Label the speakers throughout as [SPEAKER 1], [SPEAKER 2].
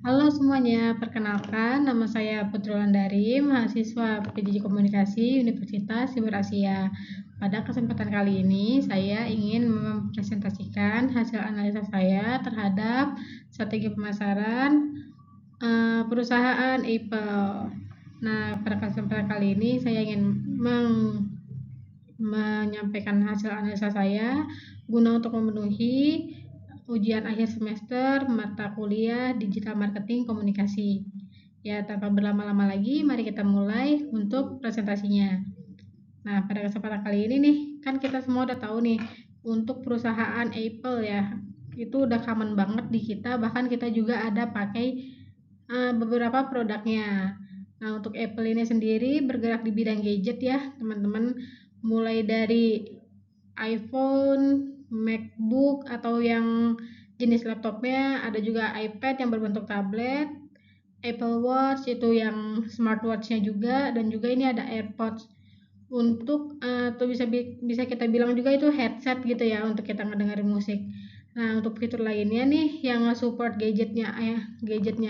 [SPEAKER 1] Halo semuanya, perkenalkan nama saya Putri Wulandari, mahasiswa PJJ Komunikasi Universitas Timur Asia. Pada kesempatan kali ini, saya ingin mempresentasikan hasil analisa saya terhadap strategi pemasaran perusahaan Apple. Nah, pada kesempatan kali ini saya ingin menyampaikan hasil analisa saya guna untuk memenuhi ujian akhir semester mata kuliah Digital Marketing Komunikasi. Ya, tanpa berlama-lama lagi, mari kita mulai untuk presentasinya. Nah, pada kesempatan kali ini nih, kan kita semua udah tahu nih, untuk perusahaan Apple ya, itu udah common banget di kita, bahkan kita juga ada pakai beberapa produknya. Nah, untuk Apple ini sendiri bergerak di bidang gadget ya, teman-teman, mulai dari iPhone, MacBook atau yang jenis laptopnya, ada juga iPad yang berbentuk tablet, Apple Watch itu yang smartwatch-nya juga, dan juga ini ada AirPods untuk atau bisa kita bilang juga itu headset gitu ya untuk kita ngedengerin musik. Nah, untuk fitur lainnya nih yang support gadgetnya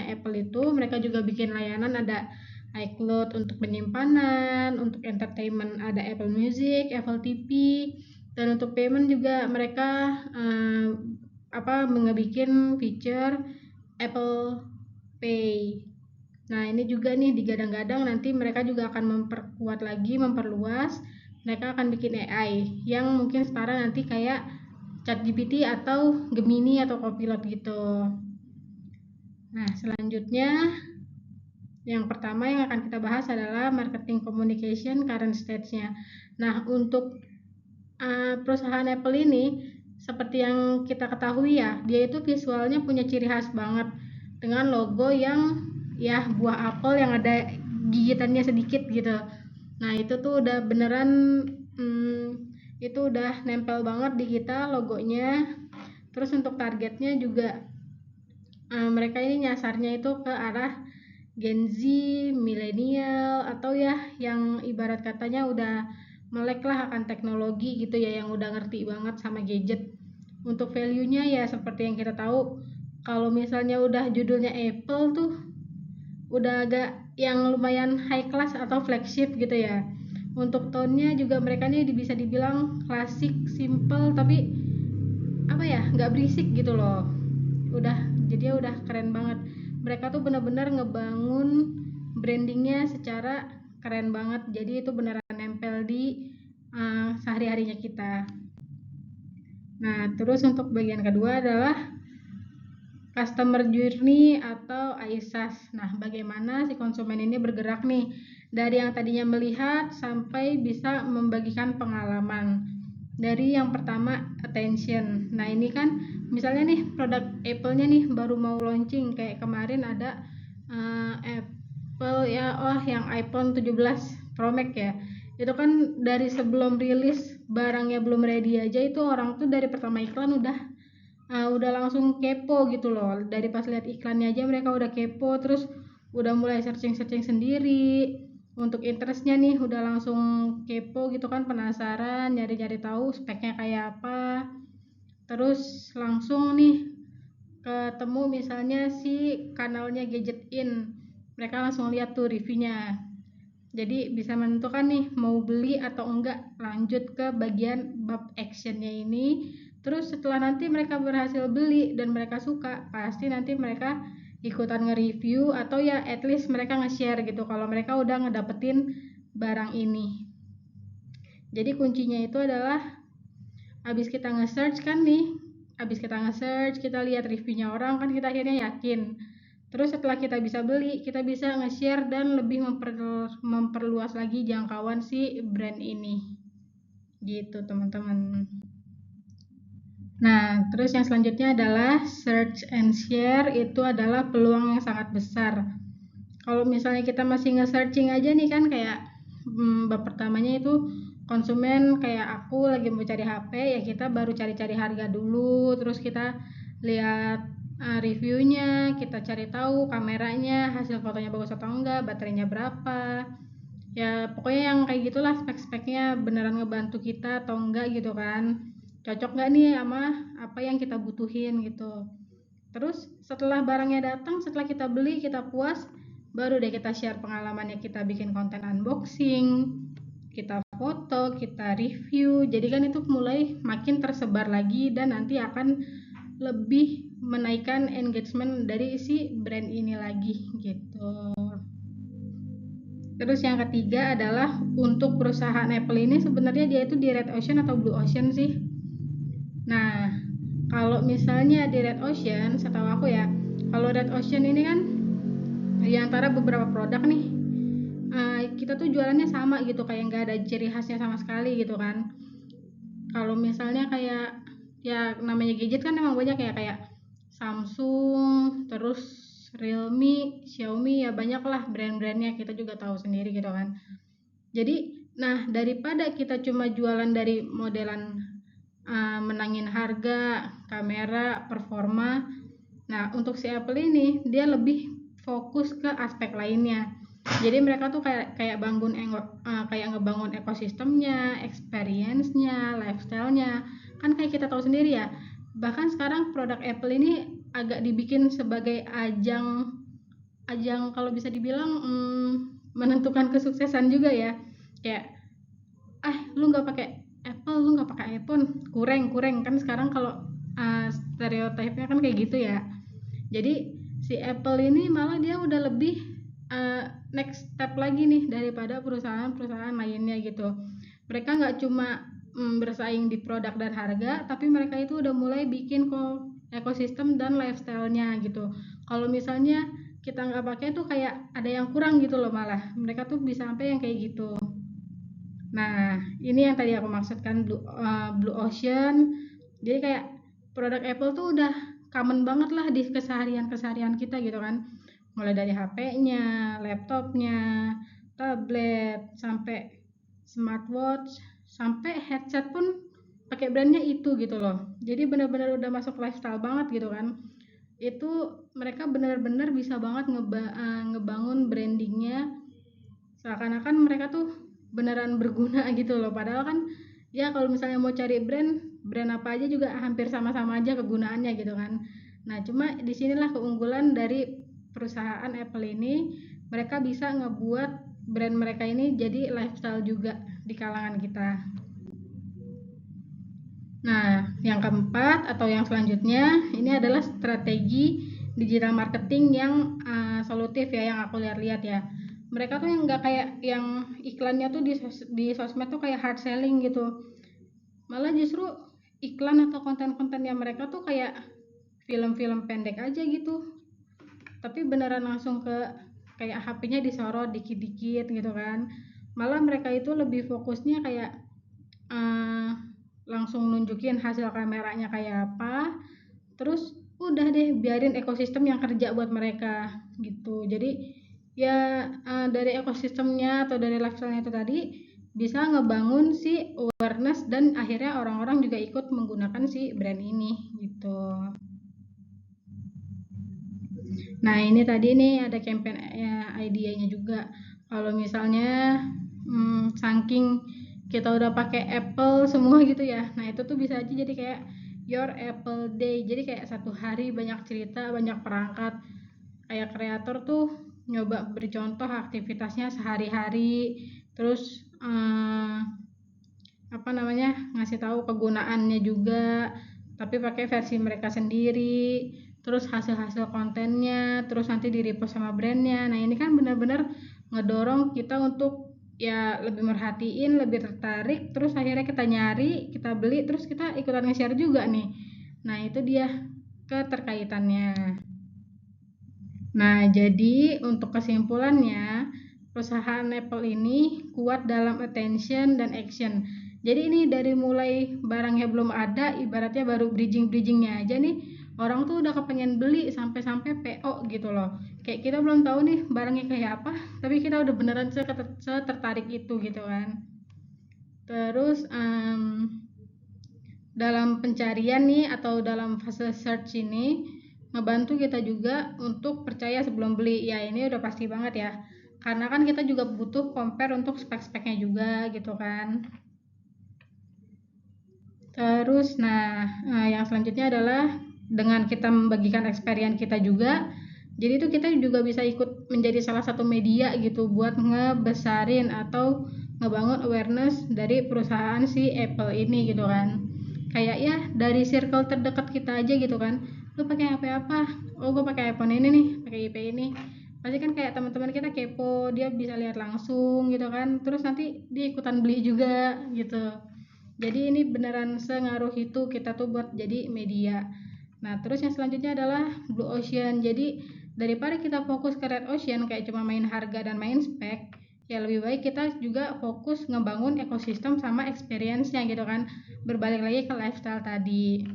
[SPEAKER 1] Apple itu mereka juga bikin layanan ada iCloud untuk penyimpanan, untuk entertainment ada Apple Music, Apple TV, dan untuk payment juga mereka ngebikin feature Apple Pay. Nah, ini juga nih digadang-gadang nanti mereka juga akan memperkuat lagi, memperluas. Mereka akan bikin AI yang mungkin setara nanti kayak ChatGPT atau Gemini atau Copilot gitu. Nah, selanjutnya yang pertama yang akan kita bahas adalah marketing communication current stage-nya. Nah, untuk perusahaan Apple ini seperti yang kita ketahui ya, dia itu visualnya punya ciri khas banget dengan logo yang ya buah apel yang ada gigitannya sedikit gitu. Nah, itu tuh udah beneran itu udah nempel banget di kita logonya. Terus untuk targetnya juga mereka ini nyasarnya itu ke arah Gen Z, milenial, atau ya yang ibarat katanya udah melek lah akan teknologi gitu ya, yang udah ngerti banget sama gadget. Untuk value-nya ya seperti yang kita tahu, kalau misalnya udah judulnya Apple tuh udah agak yang lumayan high class atau flagship gitu ya. Untuk tone-nya juga mereka nih bisa dibilang klasik, simple, tapi apa ya, nggak berisik gitu loh. Jadi udah keren banget. Mereka tuh benar-benar ngebangun brandingnya secara keren banget, jadi itu beneran nempel di sehari-harinya kita. Nah, terus untuk bagian kedua adalah customer journey atau AISAS. Nah, bagaimana si konsumen ini bergerak nih dari yang tadinya melihat sampai bisa membagikan pengalaman. Dari yang pertama attention. Nah, ini kan misalnya nih produk Apple-nya nih baru mau launching, kayak kemarin ada Apple ya, yang iPhone 17 Pro Max ya. Itu kan dari sebelum rilis barangnya belum ready aja, itu orang tuh dari pertama iklan udah langsung kepo gitu loh. Dari pas lihat iklannya aja mereka udah kepo, terus udah mulai searching sendiri. Untuk interestnya nih udah langsung kepo gitu kan, penasaran, nyari-nyari tahu speknya kayak apa. Terus langsung nih ketemu misalnya si kanalnya Gadget In, mereka langsung lihat tuh reviewnya, jadi bisa menentukan nih mau beli atau enggak, lanjut ke bagian bab actionnya ini. Terus setelah nanti mereka berhasil beli dan mereka suka, pasti nanti mereka ikutan nge-review atau ya at least mereka nge-share gitu kalau mereka udah ngedapetin barang ini. Jadi kuncinya itu adalah habis kita nge-search kan nih, habis kita nge-search, kita lihat reviewnya orang kan, kita akhirnya yakin. Terus setelah kita bisa beli, kita bisa nge-share dan lebih memperluas lagi jangkauan si brand ini. Gitu, teman-teman. Nah, terus yang selanjutnya adalah search and share, itu adalah peluang yang sangat besar. Kalau misalnya kita masih nge-searching aja nih kan, kayak bab pertamanya itu konsumen kayak aku lagi mau cari HP, ya kita baru cari-cari harga dulu, terus kita lihat reviewnya, kita cari tahu kameranya, hasil fotonya bagus atau enggak, baterainya berapa, ya pokoknya yang kayak gitulah, spek-speknya beneran ngebantu kita atau enggak gitu kan, cocok nggak nih sama apa yang kita butuhin gitu. Terus setelah barangnya datang, setelah kita beli, kita puas, baru deh kita share pengalamannya, kita bikin konten unboxing, kita foto, kita review. Jadi kan itu mulai makin tersebar lagi dan nanti akan lebih menaikkan engagement dari si brand ini lagi gitu. Terus yang ketiga adalah untuk perusahaan Apple ini sebenarnya dia itu di Red Ocean atau Blue Ocean sih. Nah, kalau misalnya di Red Ocean, setahu aku ya, kalau Red Ocean ini kan di antara beberapa produk nih, kita tuh jualannya sama gitu, kayak nggak ada ciri khasnya sama sekali gitu kan. Kalau misalnya kayak ya namanya gadget kan emang banyak ya, kayak Samsung, terus Realme, Xiaomi, ya banyak lah brand-brandnya, kita juga tahu sendiri gitu kan. Jadi, nah daripada kita cuma jualan dari modelan menangin harga, kamera, performa. Nah, untuk si Apple ini dia lebih fokus ke aspek lainnya. Jadi mereka tuh kayak kayak ngebangun ekosistemnya, experience-nya, lifestyle-nya. Kan kayak kita tahu sendiri ya. Bahkan sekarang produk Apple ini agak dibikin sebagai ajang kalau bisa dibilang menentukan kesuksesan juga ya. Kayak lu nggak pakai Apple, lu nggak pakai iPhone, kurang kan sekarang kalau stereotipnya kan kayak gitu ya. Jadi si Apple ini malah dia udah lebih next step lagi nih daripada perusahaan-perusahaan lainnya gitu. Mereka nggak cuma bersaing di produk dan harga, tapi mereka itu udah mulai bikin ekosistem dan lifestyle-nya gitu. Kalau misalnya kita nggak pakai tuh kayak ada yang kurang gitu loh, malah mereka tuh bisa sampai yang kayak gitu. Nah, ini yang tadi aku maksudkan Blue Ocean. Jadi kayak produk Apple tuh udah common banget lah di keseharian kita gitu kan. Mulai dari HP-nya, laptopnya, tablet, sampai smartwatch, sampai headset pun pakai brandnya itu gitu loh. Jadi benar-benar udah masuk lifestyle banget gitu kan. Itu mereka benar-benar bisa banget ngebangun brandingnya seakan-akan mereka tuh beneran berguna gitu loh, padahal kan ya kalau misalnya mau cari brand apa aja juga hampir sama-sama aja kegunaannya gitu kan. Nah, cuma disinilah keunggulan dari perusahaan Apple ini, mereka bisa ngebuat brand mereka ini jadi lifestyle juga di kalangan kita. Nah, yang keempat atau yang selanjutnya ini adalah strategi digital marketing yang solutif ya, yang aku lihat-lihat ya. Mereka tuh yang nggak kayak yang iklannya tuh di sosmed tuh kayak hard selling gitu. Malah justru iklan atau konten-konten yang mereka tuh kayak film-film pendek aja gitu. Tapi beneran langsung ke kayak HP-nya disorot dikit-dikit gitu kan. Malah mereka itu lebih fokusnya kayak uh, langsung nunjukin hasil kameranya kayak apa, terus udah deh biarin ekosistem yang kerja buat mereka gitu. Jadi ya dari ekosistemnya atau dari lifestyle-nya itu tadi bisa ngebangun si awareness dan akhirnya orang-orang juga ikut menggunakan si brand ini gitu. Nah, ini tadi nih ada campaign idenya juga. Kalau misalnya saking kita udah pakai Apple semua gitu ya. Nah, itu tuh bisa aja jadi kayak Your Apple Day. Jadi kayak satu hari banyak cerita, banyak perangkat. Kayak kreator tuh nyoba beri contoh aktivitasnya sehari-hari. Terus apa namanya? Ngasih tahu kegunaannya juga, tapi pakai versi mereka sendiri, terus hasil-hasil kontennya, terus nanti di repost sama brandnya. Nah, ini kan benar-benar ngedorong kita untuk ya lebih merhatiin, lebih tertarik, terus akhirnya kita nyari, kita beli, terus kita ikutan nge-share juga nih. Nah, itu dia keterkaitannya. Nah, jadi untuk kesimpulannya, perusahaan Apple ini kuat dalam attention dan action. Jadi ini dari mulai barangnya belum ada, ibaratnya baru bridgingnya aja nih, orang tuh udah kepengen beli sampai-sampai PO gitu loh. Kayak kita belum tahu nih barangnya kayak apa, tapi kita udah beneran tertarik itu gitu kan. Terus dalam pencarian nih atau dalam fase search ini ngebantu kita juga untuk percaya sebelum beli. Ya, ini udah pasti banget ya, karena kan kita juga butuh compare untuk spek-speknya juga gitu kan. Terus nah yang selanjutnya adalah dengan kita membagikan experience kita juga, jadi itu kita juga bisa ikut menjadi salah satu media gitu buat ngebesarin atau ngebangun awareness dari perusahaan si Apple ini gitu kan. Kayak ya dari circle terdekat kita aja gitu kan, lu pakai HP apa? Oh gue pakai iPhone ini nih, pakai IP ini. Pasti kan kayak teman-teman kita kepo, dia bisa lihat langsung gitu kan, terus nanti dia ikutan beli juga gitu. Jadi ini beneran sengaruh itu kita tuh buat jadi media. Nah, terus yang selanjutnya adalah Blue Ocean. Jadi daripada kita fokus ke Red Ocean kayak cuma main harga dan main spek, ya lebih baik kita juga fokus ngebangun ekosistem sama experience-nya gitu kan. Berbalik lagi ke lifestyle tadi.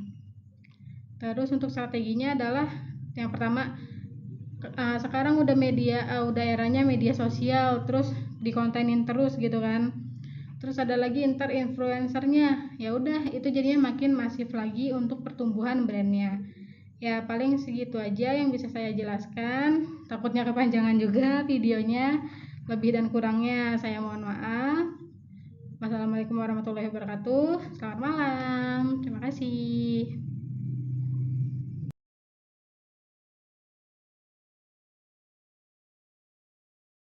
[SPEAKER 1] Terus untuk strateginya adalah yang pertama, sekarang udah eranya media sosial, terus dikontenin terus gitu kan. Terus ada lagi ntar influencernya, ya udah itu jadinya makin masif lagi untuk pertumbuhan brandnya. Ya paling segitu aja yang bisa saya jelaskan, takutnya kepanjangan juga videonya. Lebih dan kurangnya saya mohon maaf. Wassalamualaikum warahmatullahi wabarakatuh. Selamat malam, terima kasih.